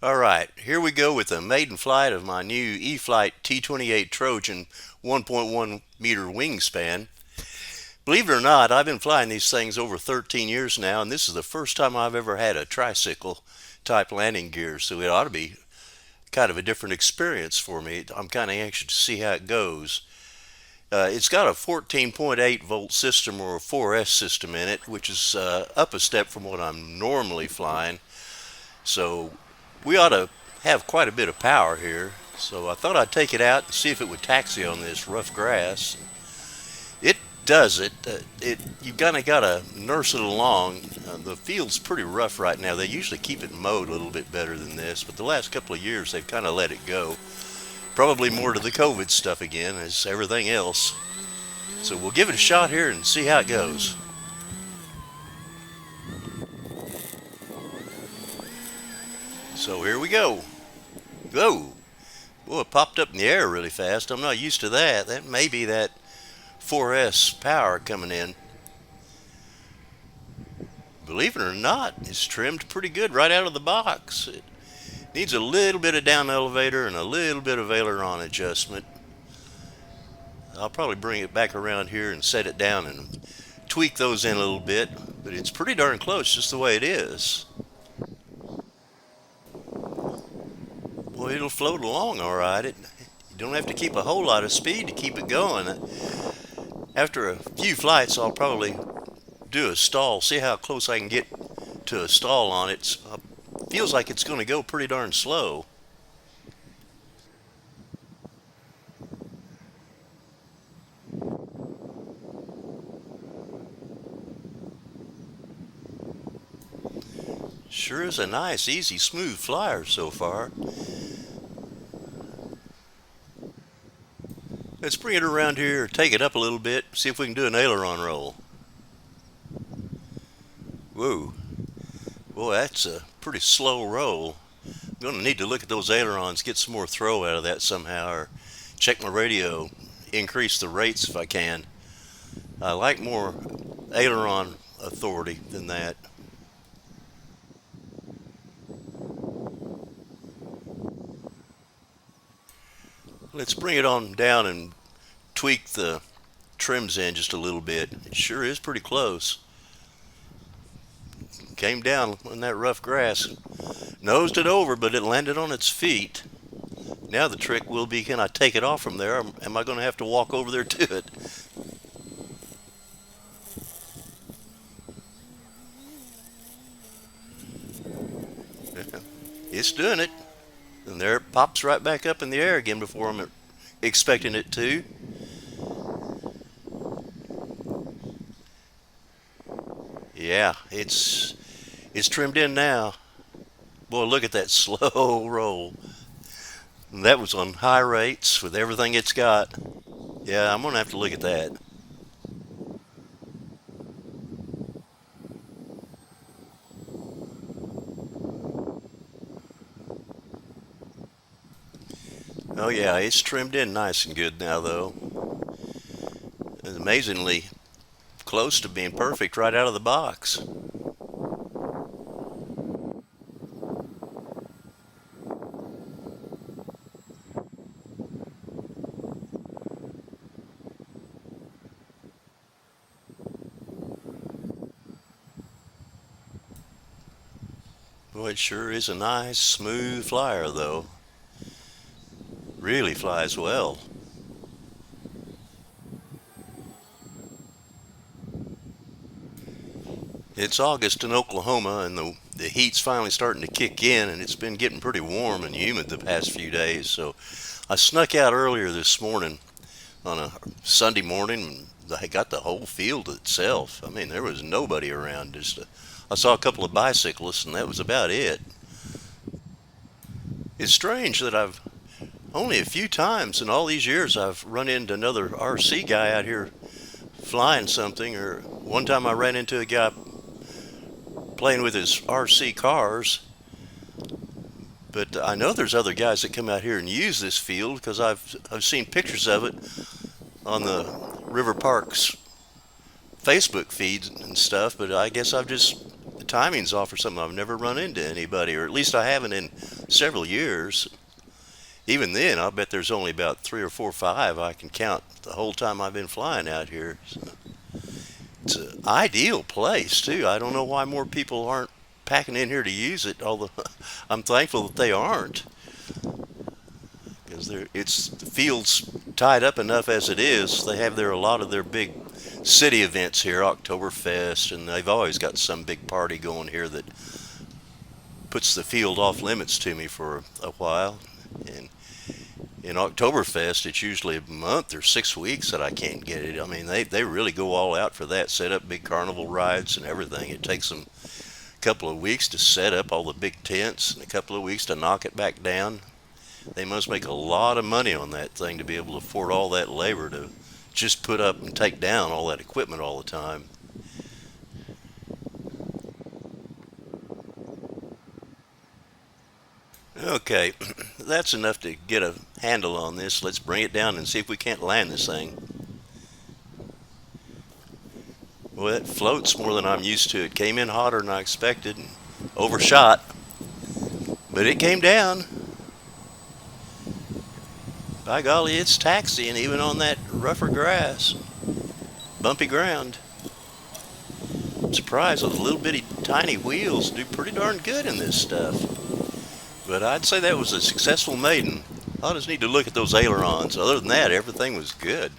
Alright, here we go with the maiden flight of my new Eflite T-28 Trojan 1.1 meter wingspan. Believe it or not, I've been flying these things over 13 years now, and this is the first time I've ever had a tricycle type landing gear, so it ought to be kind of a different experience for me. I'm kind of anxious to see how it goes. It's got a 14.8 volt system or a 4S system in it, which is up a step from what I'm normally flying. So we ought to have quite a bit of power here. So I thought I'd take it out and see if it would taxi on this rough grass. It does it. You kind of got to nurse it along. The field's pretty rough right now. They usually keep it mowed a little bit better than this, but the last couple of years they've kind of let it go. Probably more to the COVID stuff again as everything else. So we'll give it a shot here and see how it goes. So here we go. Go. Boy, it popped up in the air really fast. I'm not used to that. That may be that 4S power coming in. Believe it or not, it's trimmed pretty good right out of the box. It needs a little bit of down elevator and a little bit of aileron adjustment. I'll probably bring it back around here and set it down and tweak those in a little bit, but it's pretty darn close just the way it is. Well, it'll float along all right. You don't have to keep a whole lot of speed to keep it going. After a few flights, I'll probably do a stall, see how close I can get to a stall on it. Feels like it's going to go pretty darn slow. Sure is a nice, easy, smooth flyer so far. Let's bring it around here, take it up a little bit, see if we can do an aileron roll. Whoa. Boy, that's a pretty slow roll. I'm going to need to look at those ailerons, get some more throw out of that somehow, or check my radio, increase the rates if I can. I like more aileron authority than that. Let's bring it on down and tweak the trims in just a little bit. It sure is pretty close. Came down in that rough grass, nosed it over, but it landed on its feet. Now the trick will be, can I take it off from there, or am I going to have to walk over there to it? It's doing it. And there it pops right back up in the air again before I'm expecting it to. Yeah, it's trimmed in now. Boy, look at that slow roll. And that was on high rates with everything it's got. Yeah, I'm going to have to look at that. Oh yeah, it's trimmed in nice and good now though. It's amazingly close to being perfect right out of the box. Boy, it sure is a nice smooth flyer though. Really flies well. It's August in Oklahoma and the heat's finally starting to kick in, and it's been getting pretty warm and humid the past few days. So I snuck out earlier this morning on a Sunday morning and I got the whole field to itself. I mean, there was nobody around. I saw a couple of bicyclists and that was about it. It's strange that I've only a few times in all these years I've run into another RC guy out here flying something, or one time I ran into a guy playing with his RC cars. But I know there's other guys that come out here and use this field because I've seen pictures of it on the River Parks Facebook feeds and stuff. But I guess the timing's off or something. I've never run into anybody, or at least I haven't in several years. Even then, I bet there's only about 3 or 4 or 5 I can count the whole time I've been flying out here. So it's an ideal place too. I don't know why more people aren't packing in here to use it. Although I'm thankful that they aren't, because it's the field's tied up enough as it is. They have a lot of their big city events here, Oktoberfest, and they've always got some big party going here that puts the field off limits to me for a while. And in Oktoberfest, it's usually a month or 6 weeks that I can't get it. I mean, they really go all out for that, set up big carnival rides and everything. It takes them a couple of weeks to set up all the big tents and a couple of weeks to knock it back down. They must make a lot of money on that thing to be able to afford all that labor to just put up and take down all that equipment all the time. Okay, that's enough to get a handle on this. Let's bring it down and see if we can't land this thing. Well, it floats more than I'm used to. It came in hotter than I expected and overshot, but it came down. By golly, it's taxiing even on that rougher grass, bumpy ground. I'm surprised with the little bitty tiny wheels do pretty darn good in this stuff. But I'd say that was a successful maiden. I'll just need to look at those ailerons. Other than that, everything was good.